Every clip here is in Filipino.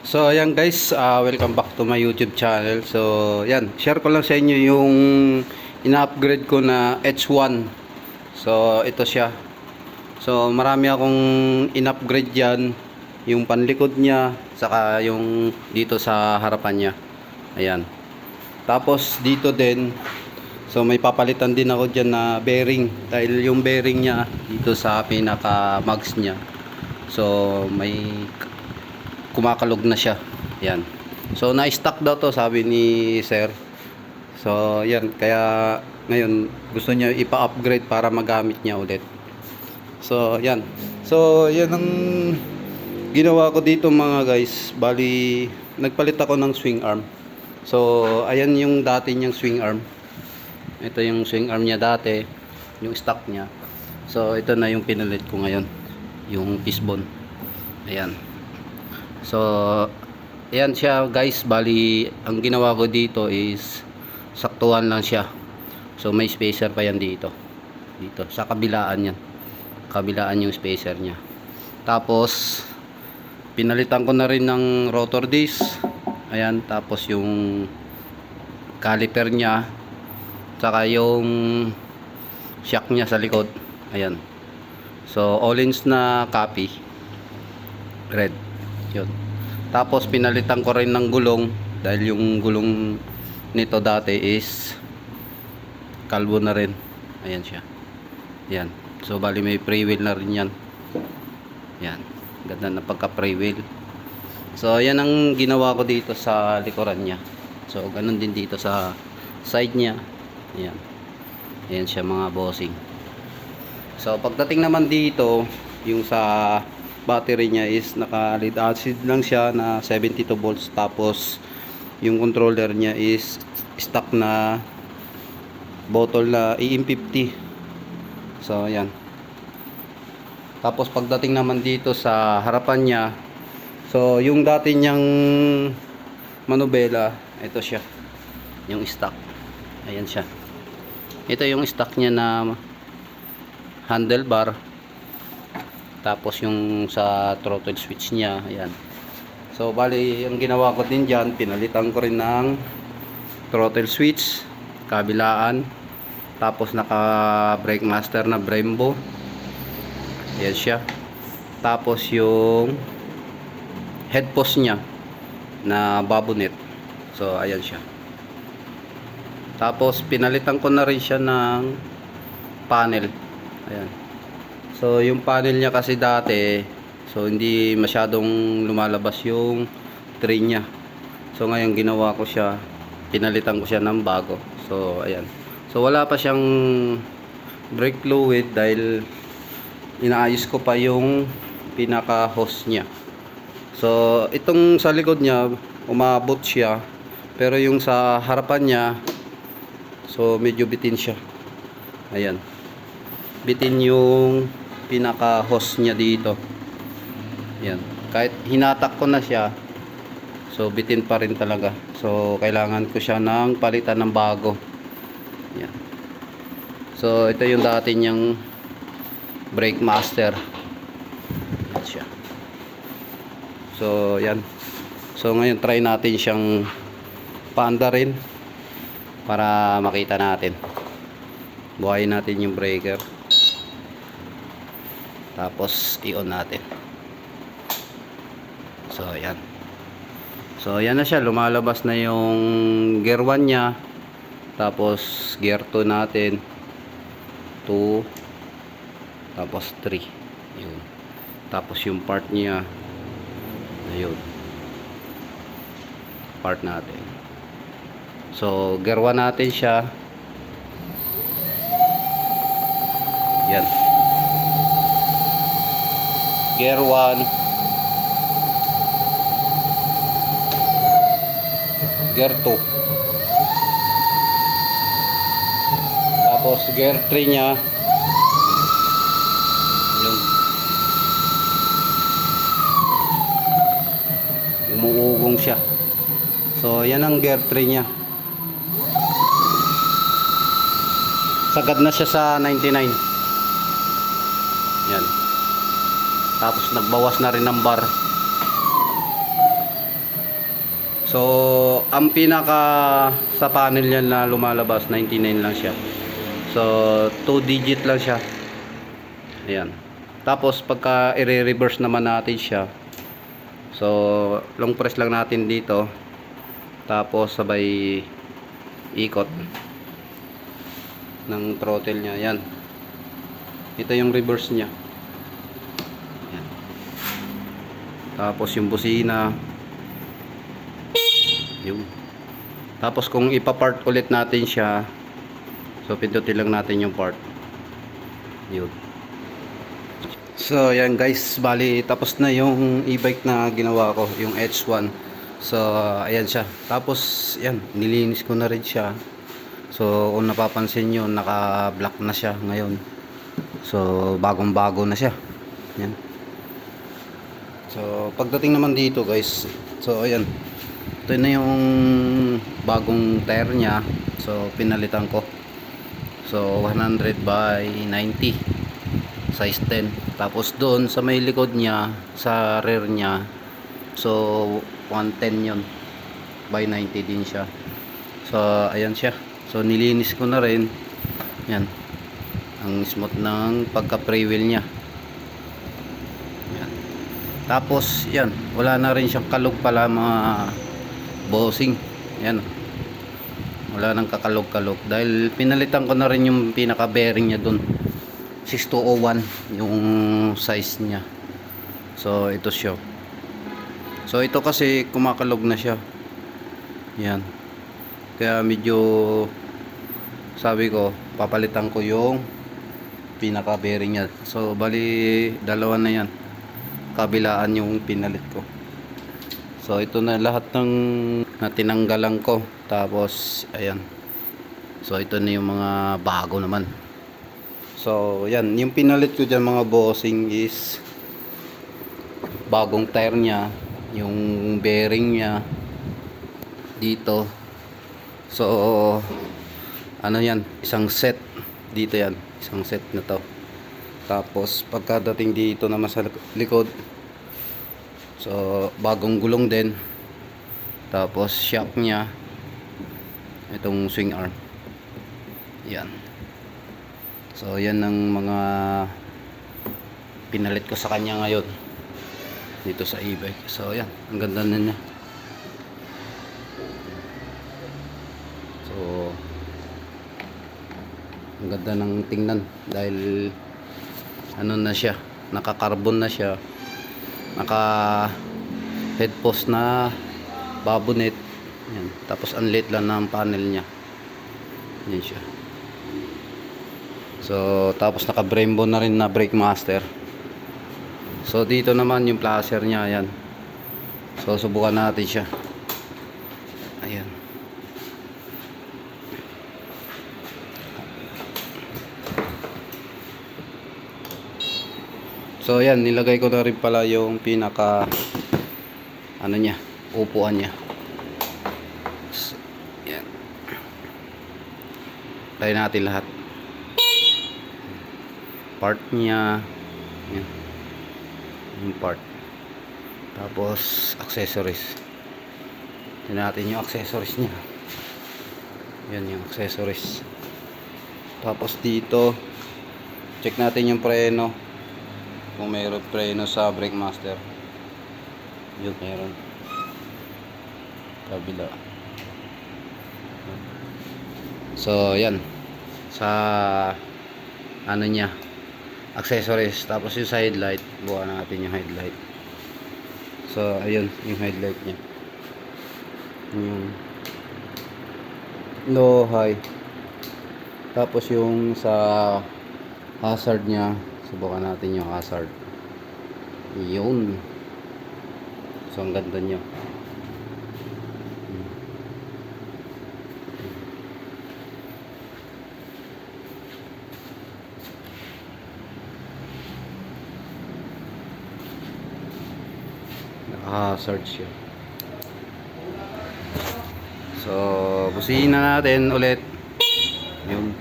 So ayan guys, welcome back to my YouTube channel. So yan, share ko lang sa inyo yung ina-upgrade ko na H1. So ito siya. So marami akong in-upgrade yan. Yung panlikod niya, saka yung dito sa harapan niya. Ayan. Tapos dito din, so may papalitan din ako dyan na bearing. Dahil yung bearing niya dito sa pinaka-mags niya, so may kumakalog na siya. Yan. So na-stock daw to, sabi ni sir. So yan, kaya ngayon gusto niya ipa-upgrade para magamit niya ulit. So yan. So yan ang ginawa ko dito mga guys. Bali nagpalit ako ng swing arm. So ayan yung dati niyang swing arm. Ito yung swing arm niya dati, yung stock niya. So ito na yung pinalit ko ngayon, yung fishbone. Ayan. So ayan siya guys. Bali ang ginawa ko dito is saktuhan lang siya. So may spacer pa yan dito. Dito sa kabilaan yan. Kabilaan yung spacer niya. Tapos pinalitan ko na rin ng rotor disc. Ayan, tapos yung caliper niya, saka yung shock niya sa likod. Ayan. So all-ins na copy. Red. Yun. Tapos pinalitan ko rin ng gulong dahil yung gulong nito dati is kalbo na rin. Ayan siya. Ayan. So bali may pre-wheel na rin yan. Ayan. Ganda na pagka pre-wheel. So ayan ang ginawa ko dito sa likuran niya. So ganun din dito sa side niya. Ayan. Ayan siya mga bossing. So pagdating naman dito, yung sa battery niya is naka lead acid lang siya na 72 volts. Tapos yung controller niya is stock na bottle na EM50. So ayan. Tapos pagdating naman dito sa harapan niya, so yung dati niyang manubela, ito siya, yung stock. Ayan siya. Ito yung stock niya na handlebar. Tapos yung sa throttle switch niya, ayan. So bali ang ginawa ko din dyan, pinalitan ko rin ng throttle switch kabilaan. Tapos naka brake master na Brembo. Ayan siya. Tapos yung head post niya na babonet. So ayan siya. Tapos pinalitan ko na rin siya ng panel. Ayan. So yung panel niya kasi dati, so hindi masyadong lumalabas yung tray niya. So ngayon ginawa ko siya, pinalitan ko siya ng bago. So ayan. So wala pa siyang brake fluid dahil inaayos ko pa yung pinaka hose niya. So itong sa likod niya umabot siya, pero yung sa harapan niya, so medyo bitin siya. Ayan. Bitin yung pinaka hose niya dito. Ayan. Kahit hinatak ko na siya, so bitin pa rin talaga. So kailangan ko siya ng palitan ng bago. Ayan. So ito yung dati niyang brake master. Ayan siya. So yan. So ngayon try natin siyang paanda rin para makita natin. Buhayin natin yung breaker. Tapos i-on natin. So yan. So yan na siya, lumalabas na yung gear 1 niya. Tapos gear 2 natin. 2. Tapos 3. Yun. Tapos yung part niya, ayun, part natin. So gear 1 natin siya. Yan. Gear 1, gear 2, tapos gear 3 nya, yun, umuugong siya. So yan ang gear 3 nya. Sagad na siya sa 99. Yan. Tapos nagbawas na rin ng bar. So, ang pinaka sa panel niya na lumalabas, 99 lang siya. So, 2 digit lang siya. Ayan. Tapos, pagka i-reverse naman natin siya, so, long press lang natin dito. Tapos, sabay ikot ng throttle niya. Ayan. Ito yung reverse niya. Ayan. Tapos, yung busina. Yun. Tapos kung ipa-part ulit natin siya, so pindutin lang natin yung part. Yun. So yan guys, bali tapos na yung e-bike na ginawa ko, yung H1. So ayan siya. Tapos yan, nilinis ko na rin siya. So kung napapansin nyo, naka-black na siya ngayon. So bagong-bago na siya. Yan. So pagdating naman dito guys, so ayan. Ito na yung bagong tire niya. So pinalitan ko. So 100 by 90 size 10. Tapos doon sa may likod niya, sa rear niya, so 110 yun by 90 din siya. So ayan siya. So nilinis ko na rin. Yan. Ang smooth ng pagka pre-wheel niya. Yan. Tapos yan, wala na rin siyang kalog pala mga bossing. Yan. Wala nang kakalog-kalog dahil pinalitan ko na rin yung pinaka bearing niya doon. 6201 yung size niya. So ito siya. So ito kasi kumakalog na siya. Yan. Kaya medyo sabi ko papalitan ko yung pinaka bearing niya. So bali dalawa na yan. Kabilaan yung pinalit ko. So ito na lahat ng natinanggalan ko. Tapos ayan. So ito na yung mga bago naman. So yan, yung pinalit ko dyan mga bossing is bagong tire niya, yung bearing niya dito. So ano yan, isang set dito yan, isang set na to. Tapos pagkadating dito naman sa likod, so bagong gulong din. Tapos shock niya, itong swing arm. Yan. So yan ang mga pinalit ko sa kanya ngayon dito sa e-bike. So yan, ang ganda na niya. So ang ganda ng tingnan dahil ano na siya, naka-carbon na siya, naka head post na babonet. Yan. Tapos ang liit lang ng panel niya. Yan siya. So tapos naka Brembo na rin na brake master. So dito naman yung placer niya, ayan. So subukan natin siya. Ayan. So ayan, nilagay ko na rin pala yung pinaka ano niya, upuan niya. So, ayan. Try natin lahat. Part niya. Ayan. Yung part. Tapos accessories. Tingnan natin yung accessories niya. Yan yung accessories. Tapos dito check natin yung preno. Kung mayroon preno sa brake master. Yun, mayroon. Kabila. So yan. Sa ano niya, accessories. Tapos yung side light, buka natin yung headlight. So ayun yung headlight niya, yung low high. Tapos yung sa hazard niya, subukan natin yung hazard. Yun. So ang ganda niya. Hazard siya. So busina natin ulit. Yun.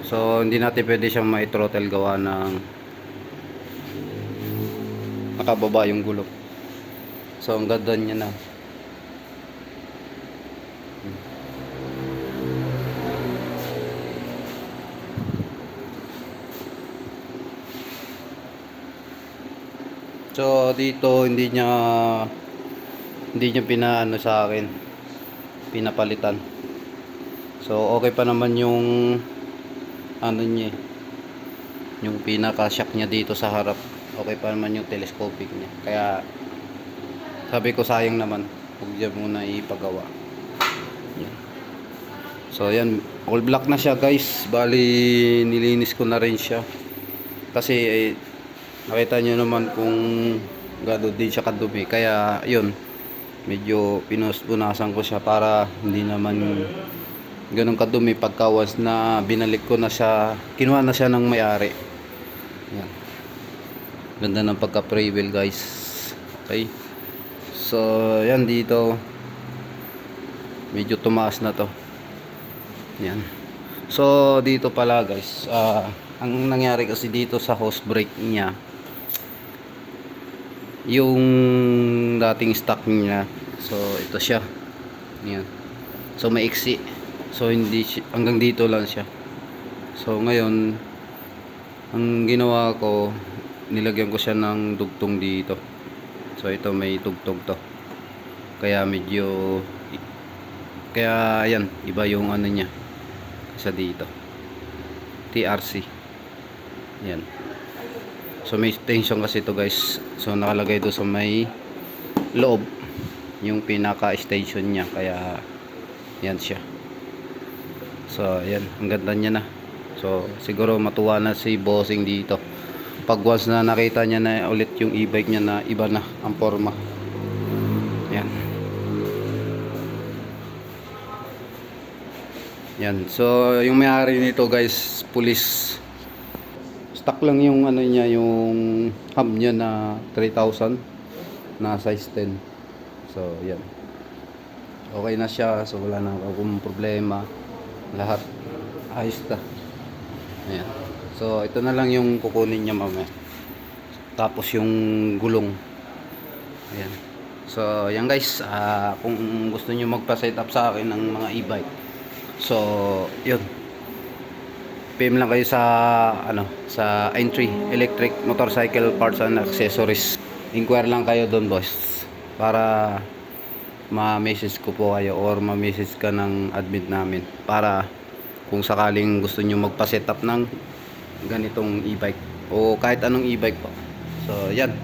So hindi natin pwede siyang mai-throttle gawa ng nakababa yung gulong. So ang ganda niya na. So dito hindi niya pinaano sa akin, pinapalitan. So okay pa naman yung ano niya, yung pinaka-shock niya dito sa harap. Okay pa naman yung telescopic niya. Kaya sabi ko sayang naman, huwag niya muna ipagawa. Yan. So yan, all black na siya guys. Bali nilinis ko na rin siya. Kasi nakita nyo naman kung gado din siya kadumi. Kaya yun, medyo pinunasan ko siya para hindi naman ganun kadumi pagka once na binalik ko na siya, kinuha na siya ng may-ari. Yan. Ganda ng pagka-pre-wheel guys. Okay. So yan, dito medyo tumaas na to. Yan. So dito pala guys, ang nangyari kasi dito sa hose brake niya, yung dating stock niya, so ito siya. Yan. So maiksi. So hindi hanggang dito lang siya. So ngayon ang ginawa ko, nilagyan ko siya ng dugtong dito. So ito may tugtog to. Kaya medyo yan, iba yung ano niya sa dito. TRC. Yan. So may tension kasi ito guys. So nakalagay doon sa may loob yung pinaka station niya, kaya yan siya. So yan, ang ganda niya na. So siguro matuwa na si bossing dito pag once na nakita niya na ulit yung e-bike niya na iba na ang forma. Yan. Yan. So yung may-ari nito guys, police. Stock lang yung ano niya, yung hub niya na 3,000 na size 10. So yan. Okay na siya. So wala na akong problema. Lahat ayos na. Ayan. So ito na lang yung kukunin niya mamaya. Tapos yung gulong. Ayan. So yan guys, kung gusto niyo magpa-set up sa akin ng mga e-bike, so yun, PM lang kayo sa sa Entry Electric Motorcycle Parts and Accessories. Inquire lang kayo doon boss, para ma-message ko po kayo or ma-message ka ng admin namin, para kung sakaling gusto nyo magpa-setup ng ganitong e-bike o kahit anong e-bike po. So yan.